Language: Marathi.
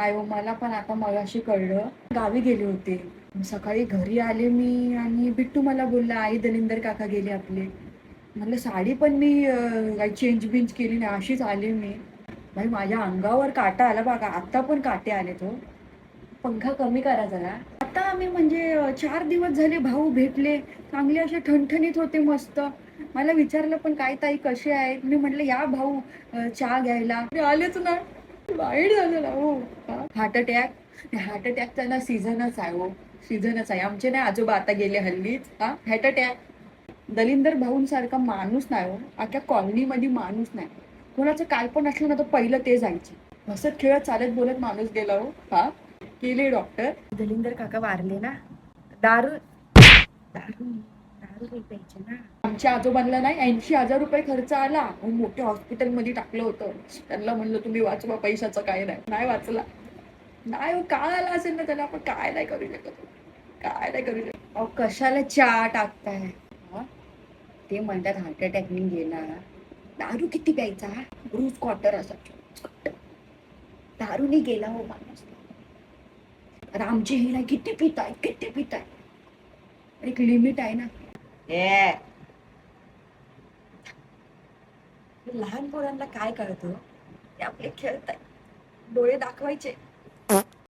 नाही हो, मला पण आता मगाशी कळलं. गावी गेले होते. सकाळी घरी आले मी आणि बिट्टू मला बोलला, "आई दलिंदर काका गेले आपले." म्हणलं साडी पण मी काही चेंज बिंज केली नाही, अशीच आले मी. भाई माझ्या अंगावर काटा आला बघा, आता पण काटे आले तो. पंखा कमी करा जरा. आता आम्ही म्हणजे 4 दिवस झाले भाऊ भेटले. चांगले असे ठणठणीत होते मस्त. मला विचारलं पण काय ताई कसे आहेत? मी म्हटलं या भाऊ चहा घ्यायला. ते आलेच नाही. वाईट झालं ना हो. Heart attack. हार्ट अटॅकचा ना सीझनच आहे हो. सीझनच आहे. आमचे नाही आजोबा आता गेले हल्लीच. Heart attack. दलिंदर भाऊंसारखा माणूस नाही हो. अख्ख्या कॉलनीमध्ये माणूस नाही. कोणाचं काय पण असलं ना तर पहिलं ते जायचे. हसत खेळत चालत बोलत माणूस गेला हो. गेले डॉक्टर. दलिंदर काका वारले ना. दारू दारू दारू नाही प्यायचे ना. आमच्या आजोबांना नाही 80,000 रुपये खर्च आला. मोठ्या हॉस्पिटलमध्ये टाकलं होतं. त्यांना म्हणलं तुम्ही वाचवा, पैशाचं काय नाही. नाही वाचला. नाही हो, काय आला असेल ना त्याला, आपण काय नाही करू शकत. काय नाही करू शकत. अहो कशाला चहा टाकताय? ते म्हणतात हार्ट अटॅकने गेला. दारू किती प्यायचा? रोज क्वार्टर असायचा. दारूने गेला हो माणूस. रामजी हिला किती पिताय, किती पिताय? एक लिमिट आहे ना. ए लहान पोरांना काय कळतं? ते आपले खेळताय, डोळे दाखवायचे.